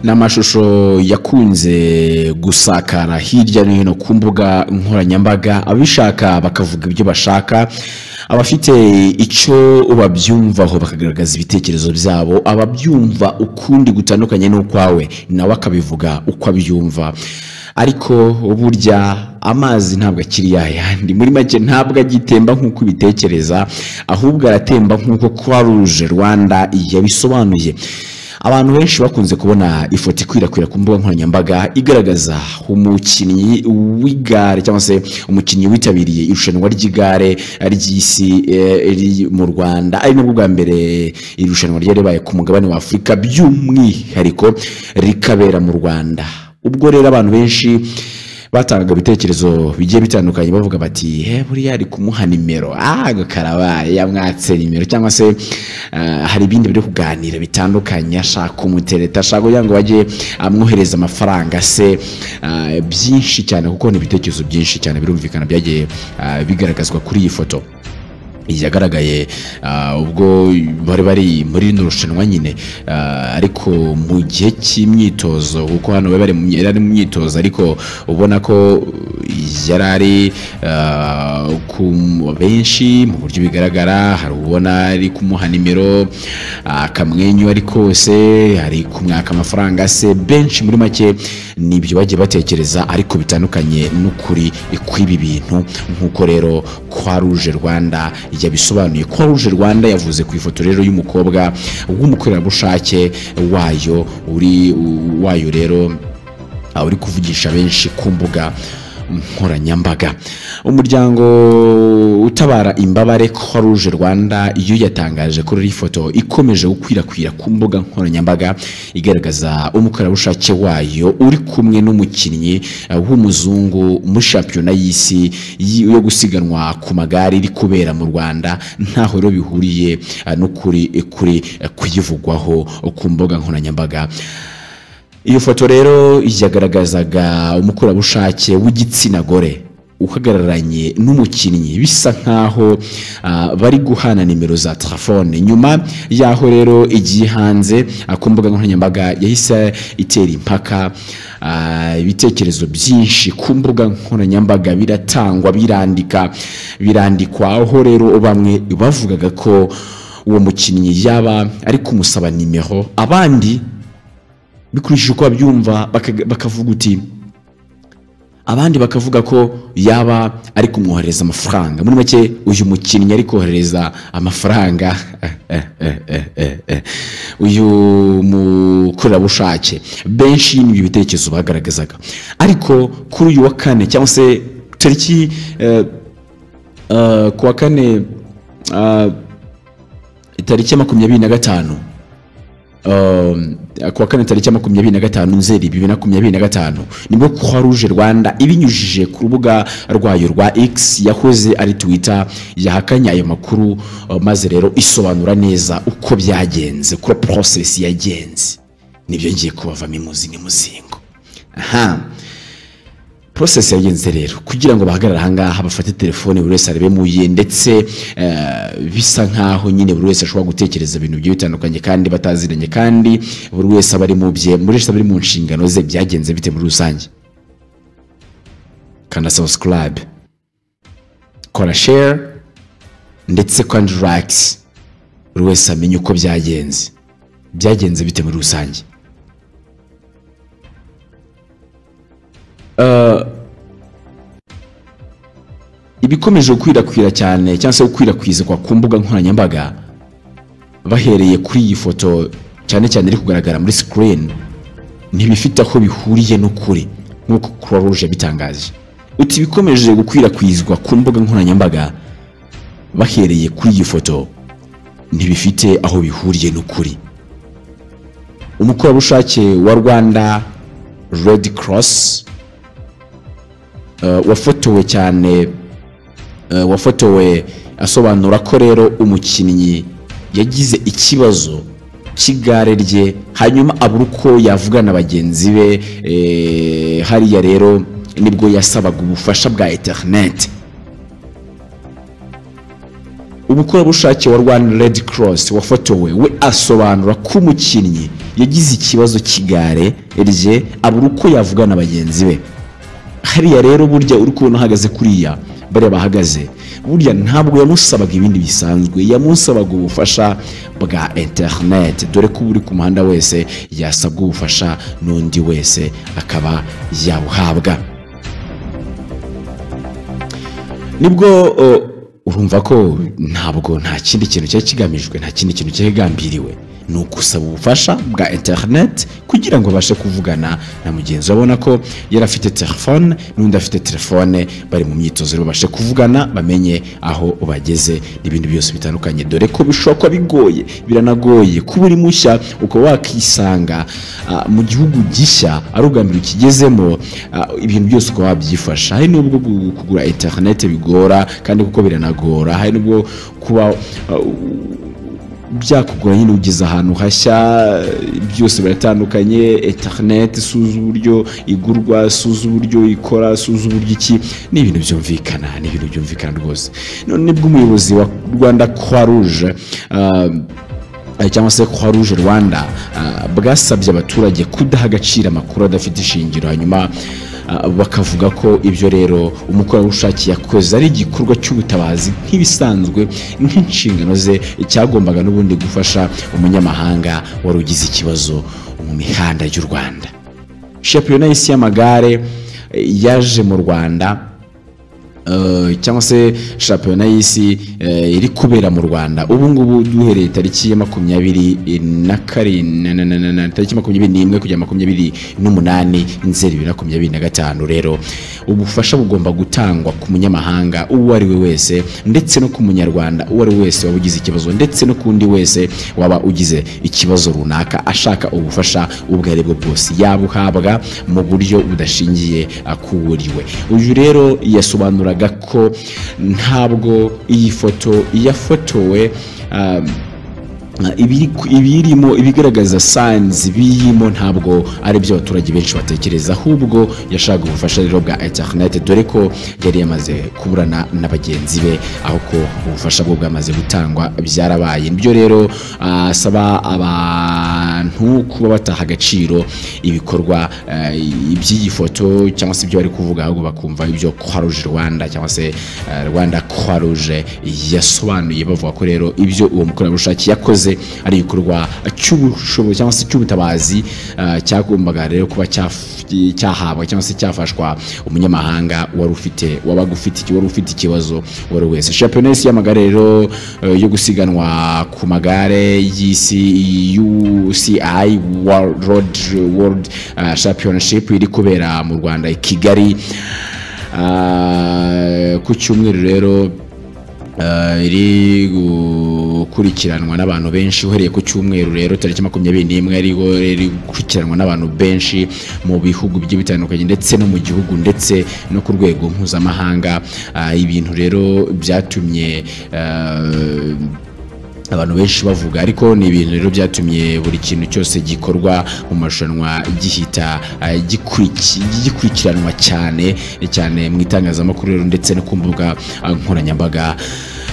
n'amashusho yakunze gusakara hirya no hino ku mbuga nkoranyambaga, abishaka bakavuga ibyo bashaka, abafite icyo babyumvaho bakagaragaza ibitekerezo byabo, ababyumva ukundi gutandukanye n'ukwawe nawe akabivuga uko abyumva. Ariko burya amazi ntabwo akiri yayandi, muri make ntabwo agitemba nk'uko ubitekereza, ahubwo aratemba nk'uko Croix Rouge Rwanda yabisobanuye. Abantu benshi bakunze kubona ifoto ikwirakwira ku mbuga nkoranyambaga igaragaza umukinnyi w'igare cyangwa se umukinnyi witabiriye irushanwa ry'igare ry'isi mu Rwanda, ari nabwo bwa mbere irushanwa ryaribaye ku mugabane wa Afurika, by'umwihariko rikabera mu Rwanda. Ubwo rero abantu benshi batangaga ibitekerezo bigiye bitandukanye bavuga bati buriya ari kumuha nimero, karabaye yamwatse nimero, cyangwa se hari ibindi biri kuganira bitandukanye, ashaka kumutereta, ashaka kugira ngo bajye amwohereza amafaranga se, byinshi cyane kuko ni ibitekerezo byinshi cyane birumvikana byagiye bigaragazwa kuri iyi foto yagaragaye ubwo bari muri rushanwa nyine, ariko mu gihe cy'imyitozo, kuko hano bari mu myitozo, ariko ubona ko yarari ku benshi mu buryo bigaragara. Hari ubona ari kumuha nimero akamwenyu, ariko se hari kumwaka amafaranga se, benshi muri make nibyo bagiye batekereza, ariko bitandukanye n'ukuri kw'ibi bintu. Nk'uko rero Croix Rouge Rwanda yabisobanuye. Croix Rouge Rwanda yavuze ku ifoto rero y'umukobwa w'umukorerabushake wayo rero uri kuvugisha benshi ku mbuga nkoranyambaga. Umuryango utabara imbabare Croix Rouge Rwanda iyo yatangaje kuri iyi foto ikomeje gukwirakwira ku mbuga nkoranyambaga igaragaza umukorerabushake wayo uri kumwe n'umukinnyi w'umuzungu muri shampiyona y'isi yo gusiganwa ku magare iri kubera mu Rwanda, ntaho rero bihuriye n'ukuri kuyivugwaho ku mbuga nkoranyambaga. Iyo foto rero yagaragazaga umukorerabushake w'igitsina gore uhagararanye n'umukinnyi, bisa nkaho bari guhana nimero za telefone. Nyuma yaho rero igiye hanze ku mbuga nkoranyambaga yahise itera impaka, ibitekerezo byinshi ku mbuga nkoranyambaga biratangwa, birandikwa, aho rero bamwe bavugaga ko uwo mukinnyi yaba ari kumusaba nimero, abandi bikurikije uko babyumva bakavuga uti, abandi bakavuga ko yaba ari kumwohereza amafaranga. Muri make uyu mukinnyi ari kohereza amafaranga uyu mukorerabushake. Benshi n'ibyo bitekerezo bagaragazaga, ariko kuri uyu wa kane cyangwa se tariki ku wa kane tariki 25 kuwa kane tariki 25 Nzeri 2025 nibwo Croix Rouge Rwanda ibinyujije ku rubuga rwayo rwa X yahoze ari Twitter yahakanya ayo makuru, maze rero isobanura neza uko byagenze, ko process yagenze. Nibyo ngiye kubavamo imuzi n'umuzingo. Process yagenze rero kugira ngo bahagarara ahangaha bafate telefone buri wese arebe muye, ndetse bisa nkaho nyine buri wese ashobora gutekereza ibintu byo bitandukanye kandi bataziranye, kandi buri wese abari mu bye, muri wese abari mu nshingano ze. Byagenze bite muri rusange? Kanda subscribe, kora share, ndetse kandi likes, buri wese amenye uko byagenze bite muri rusange. Ibikomeje gukwirakwira cyane cyangwa se gukwirakwizwa ku mbuga nkoranyambaga bahereye kuri iyi foto cyane iri kugaragara muri screen, ntibifite aho bihuriye n'ukuri nk'uko Croix Rouge bitangaje. Uti bikomeje gukwirakwizwa ku mbuga nkoranyambaga bahereye kuri iyi foto ntibifite aho bihuriye n'ukuri. Umukorerabushake wa Rwanda Red Cross wafotowe asobanura ko rero umukinnyi yagize ikibazo cy'igare rye, hanyuma abura uko yavugana bagenzi be. Hariya rero nibwo yasabaga ubufasha bwa internet. umukorerabushake wa Rwanda Red Cross wafotowe we asobanura ko umukinnyi yagize ikibazo kigare rye abura uko yavugana bagenzi be. Hariya rero burya uri kubona ahagaze kuriya bare bahagaze burya ntabwo yamusabaga ibindi bisanzwe, yamusabaga ubufasha bwa internet, dore ko buri ku muhanda wese yasabwa ubufasha n'undi wese akaba yabuhabwa. Nibwo urumva ko ntabwo nta kindi kintu cyari kigamijwe, nta kindi kintu cyagambiriwe, ni ukusaba ubufasha bwa internet kugira ngo bashe kuvugana na mugenzi. Abona ko yari afite telefone n'undi afite telefone, bari mu myitozo rero bashe kuvugana bamenye aho bageze n'ibindi byose bitandukanye, dore ko bishobora bigoye, biranagoye kuba uri mushya uko wakisanga mu gihugu gishya ari ubwambere ukigezemo, ibintu byose uko wabyifasha. Hari nubwo kugura internet bigora kandi kuko biranagora, hari nubwo kuba byakugora nyine ugeze ahantu hashya, byose biratandukanye. Internet suza uburyo igurwa, suza uburyo ikora, suza uburyo iki, ni ibintu byumvikana rwose. None nibwo umuyobozi wa Rwanda Croix Rouge cyangwa se Croix Rouge Rwanda bwasabye abaturage kudaha agaciro amakuru adafite ishingiro, hanyuma bakavuga ko ibyo rero umukorerabushake yakoze ari igikorwa cy'ubutabazi nk'ibisanzwe, nk'inshingano ze cyagombaga n'ubundi gufasha umunyamahanga wari ugize ikibazo mu mihanda y'u Rwanda. Shampiyona y'isi y'amagare yaje mu Rwanda cyangwa se shampiyona y'isi iri kubera mu Rwanda ubu ngubu duhereye tariki ya 21 tariki 21 kugera 28 Nzeri 2025. Rero ubufasha bugomba gutangwa ku munyamahanga uwo ari we wese, ndetse no ku munyarwanda uwo ari we wese wabugize ikibazo, ndetse no kundi wese waba ugize ikibazo runaka ashaka ubufasha ubwo ari bwo bwose yabuhabwa mu buryo budashingiye kuwuriwe. Uyu rero yasobanura ko ntabwo iyi foto yafotowe ibirimo ibigaragaza signs birimo ntabwo ari byo abaturage benshi batekereza, ahubwo yashaka ubufasha rero bwa internet, dore ko yari yamaze kuburana na bagenzi be, aho ko ubufasha bwo bwamaze gutangwa byarabaye. Nibyo rero asaba abantu kuba bataha agaciro ibikorwa iby'iyi foto cyangwa se ibyo bari kuvuga, ahubwo bakumva ibyo Croix Rouge Rwanda cyangwa se Rwanda Croix Rouge yasobanuye, bavuga ko rero ibyo uwo mukorerabushake yakoze ari igikorwa cy'ubushobozi cyangwa se cy'ubutabazi cyagombaga rero kuba cyahabwa cyangwa se cyafashwa umunyamahanga wari ufite ikibazo wari wese. Shampiyona y'isi y'amagare rero yo gusiganwa ku magare y'isi UCI World Championship iri kubera mu Rwanda i Kigali ku cyumweru rero iri gukurikiranwa n'abantu benshi. Uhereye ku cyumweru rero tariki 21 iri gukurikiranwa n'abantu benshi mu bihugu bigiye bitandukanye, ndetse no mu gihugu ndetse no ku rwego mpuzamahanga. Ibintu rero byatumye abantu benshi bavuga, ariko ni ibintu rero byatumye buri kintu cyose gikorwa mu marushanwa gihita gikurikiranwa cyane mu itangazamakuru rero ndetse no ku mbuga nkoranyambaga.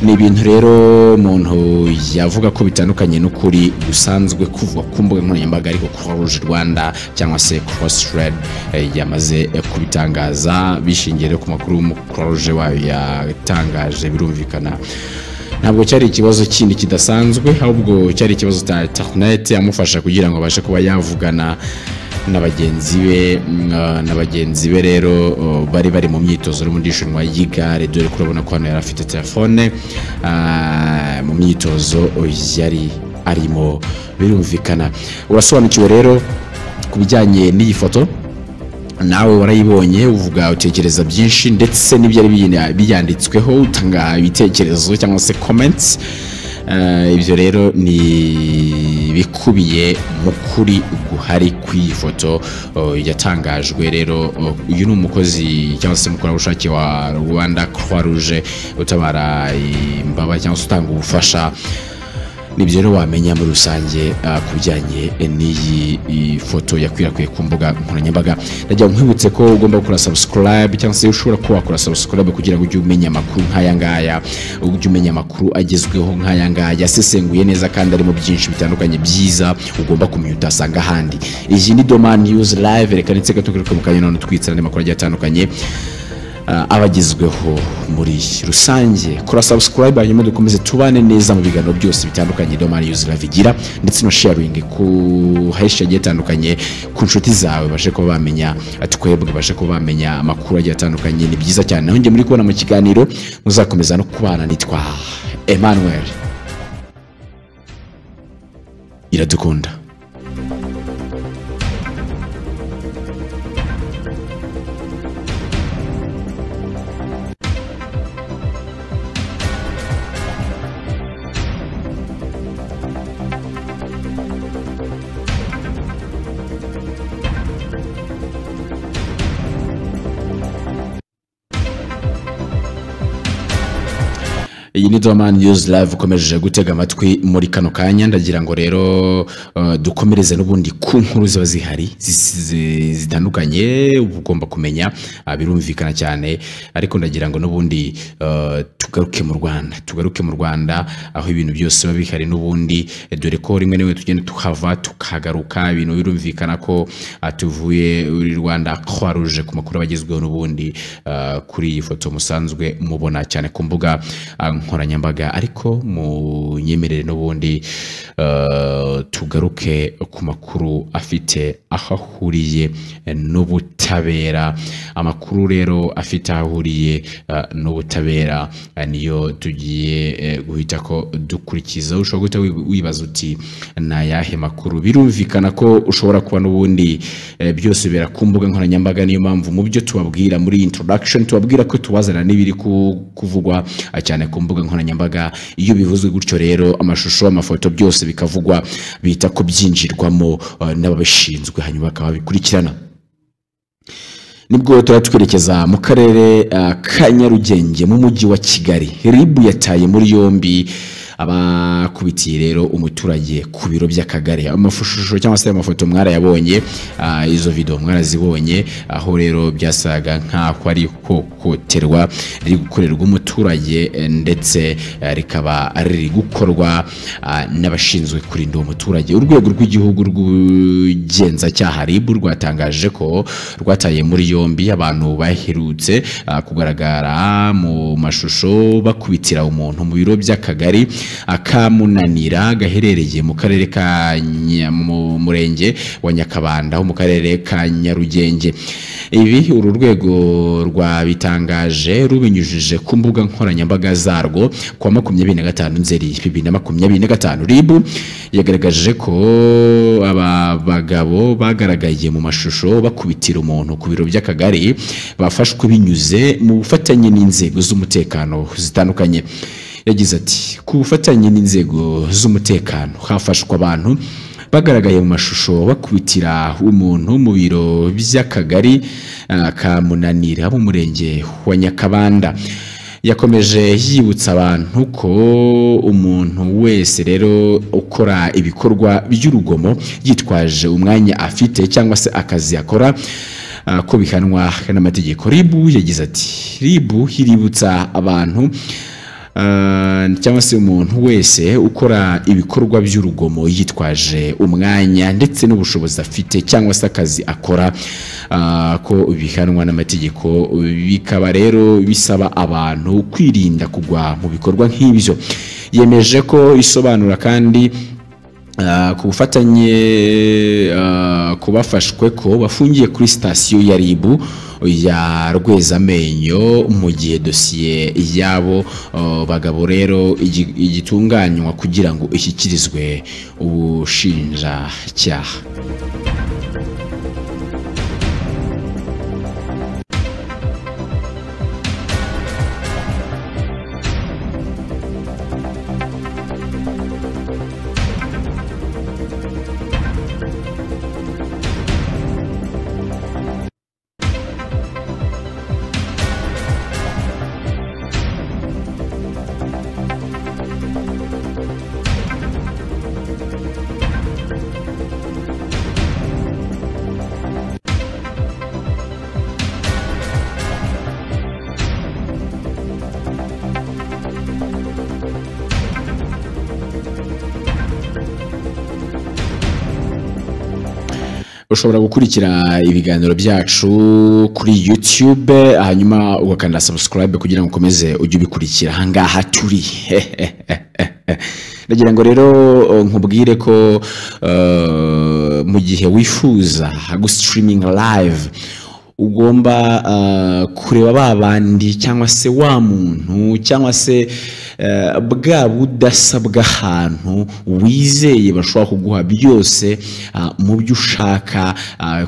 Ni ibintu rero umuntu yavuga ko bitandukanye n'ukuri gusanzwe kuvuga ku mbuga nkoranyambaga, ariko Croix Rouge Rwanda cyangwa se Cross Red yamaze kubitangaza bishingiye ku makuru Croix Rouge wayo yatangaje. Birumvikana ntabwo cyari ikibazo kindi kidasanzwe, ahubwo cyari ikibazo cya internet amufasha kugira ngo abashe kuba yavugana na bagenzi be rero bari mu myitozo no mu ndishunwa y'igare, dore ko urabona ko hano yari afite telefone mu myitozo yari arimo. Birumvikana urasobanukiwe rero ku bijyanye n'iyi foto, nawe warayibonye uvuga utekereza byinshi, ndetse n'ibyari byanditsweho utanga ibitekerezo cyangwa se comments. Ibyo rero ni bikubiye mu kuri guhari kw'iyi foto yatangajwe. Rero uyu ni umukozi cyangwa se umukorerabushake wa Rwanda Croix Rouge utabara imbaba cyangwa se utanga ubufasha nibyo rero wamenya muri rusange ku bijyanye n'iyi foto yakwirakwiye ku mbuga nkoranyambaga. Ndagira nkwibutse ko ugomba gukora subscribe cyangwa se ushobora kuba wakora subscribe kugira ngo ujye umenya amakuru nk'aya ngaya, ujye umenya amakuru agezweho nk'aya ngaya asesenguye neza kandi arimo byinshi bitandukanye byiza ugomba kumenya utasanga ahandi. Iyi ni Doma News Live, reka ndetse gatugaruka mu kanya none twitsana n'amakuru agiye atandukanye abagezweho muri rusange. Kora subscribe hanyuma dukomeze tubane neza mu biganiro byose bitandukanye Doma News Live igira, ndetse no sharing ku hashtag agiye atandukanye ku nshuti zawe bashe ko bamenya twebwe bashe ko bamenya amakuru agiye atandukanye. Ni byiza cyane. Naho nge muri kubona mu kiganiro muzakomeza no kubana. Nitwa Emmanuel Iradukunda. Iyi ni Doma News Live ukomeje gutega amatwi muri kano kanya. Ndagira ngo rero dukomereze n'ubundi ku nkuru ziba zihari zitandukanye ugomba kumenya, birumvikana cyane, ariko ndagira ngo n'ubundi tugaruke mu Rwanda aho ibintu byose biba bihari n'ubundi, dore ko rimwe n'imwe tugenda tuhava tukagaruka ibintu birumvikana ko tuvuye uri Rwanda Croix Rouge ku makuru abagezweho n'ubundi kuri iyi foto musanzwe mubona cyane ku mbuga nkoranyambaga. Ariko mu nyemerere n'ubundi tugaruke ku makuru afite aho ahuriye n'ubutabera. Amakuru rero afite aho ahuriye n'ubutabera niyo tugiye guhita ko dukurikiza. Ushobora guhita wibaza uti na yahe makuru? Birumvikana ko ushobora kuba n'ubundi byose bera ku mbuga nkoranyambaga, niyo mpamvu mu byo tubabwira muri introduction tubabwira ko tubazana n'ibiri kuvugwa cyane ku mbuga nkoranyambaga. Iyo bivuzwe gutyo rero amashusho, amafoto byose bikavugwa, bita ko byinjirwamo n'ababishinzwe hanyuma bakaba bikurikirana. Nibwo twerekeza mu karere ka Nyarugenge mu mujyi wa Kigali. RIB yataye muri yombi abakubitiye rero umuturage ku biro by'akagari. Amashusho cyangwa se amafoto mwarayabonye, izo video mwarazibonye, aho rero byasaga nkaho ari hohoterwa riri gukorerwa umuturage, ndetse rikaba riri gukorwa n'abashinzwe kurinda umuturage. Urwego rw'igihugu rw'ubugenzacyaha RIB rwatangaje ko rwataye muri yombi abantu baherutse kugaragara mu mashusho bakubitira umuntu mu biro by'akagari Akamunanira gaherereye mu karere ka murenge wa Nyakabanda ho mu karere ka Nyarugenge. Ibi uru rwego rwabitangaje rubinyujije ku mbuga nkoranyambaga zarwo kwa 25 Nzeri 2025. RIB yagaragaje ko aba bagabo bagaragaye mu mashusho bakubitira umuntu ku biro by'akagari bafashwe binyuze mu bufatanye n'inzego z'umutekano zitandukanye. Yagize ati ku bufatanye n'inzego z'umutekano hafashwe abantu bagaragaye mu mashusho bakubitira umuntu mu biro by'akagari Kamunanira mu murenge wa Nyakabanda. Yakomeje yibutsa abantu ko umuntu wese rero ukora ibikorwa by'urugomo yitwaje umwanya afite cyangwa se akazi akora ko bihanwa n'amategeko. RIB yagize ati RIB iributsa abantu cyangwa se umuntu wese ukora ibikorwa by'urugomo yitwaje umwanya ndetse n'ubushobozi afite cyangwa se akazi akora ko bihanwa n'amategeko. Bikaba rero bisaba abantu kwirinda kugwa mu bikorwa nk'ibyo. Yemeje ko isobanura kandi ku bufatanye kubafashwe ko bafungiye kuri sitasiyo ya RIB ya Rwezamenyo mu gihe dosiye yabo bagabo rero igitunganywa kugira ngo ishyikirizwe ubushinjacyaha. ushobora gukurikira ibiganiro byacu kuri YouTube hanyuma ugakanda subscribe kugira ngo ukomeze ujye ubikurikira hangaha turi ndagira ngo rero nkubwire ko mu gihe wifuza gustreaming live ugomba kureba babandi cyangwa se wa muntu cyangwa se bwa budasa bw'ahantu wizeye bashobora kuguha byose mu byo ushaka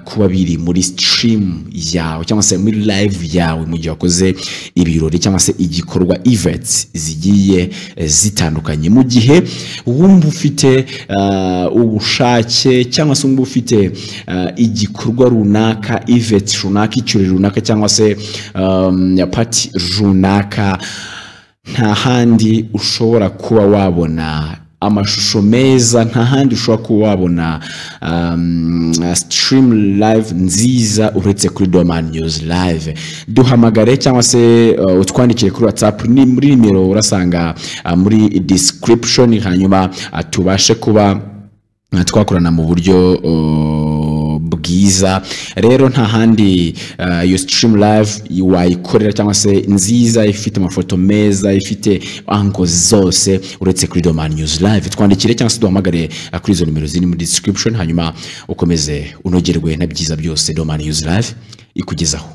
kuba biri muri stream yawe cyangwa se muri live yawe mu gihe wakoze ibirori cyangwa se igikorwa events zigiye zitandukanye mu gihe wumva ufite ubushake cyangwa se wumva ufite igikorwa runaka event runaka ikirori runaka cyangwa se party runaka nta handi ushobora kuba wabona amashusho meza nta handi ushobora kuba wabona stream live nziza uretse kuri Dorman News Live. Duhamagare cyangwa se utwandikire kuri WhatsApp ni muri nimero urasanga muri description hanyuma tubashe kuba twakorana mu buryo bwiza. Rero nta handi iyo stream live wayikorera cyangwa se nziza ifite amafoto meza ifite angles zose uretse kuri Dorman News Live. Twandikire cyangwa se duhamagare kuri izo nimero ziri muri description hanyuma ukomeze unogerwe na byiza byose Dorman News Live ikugezaho.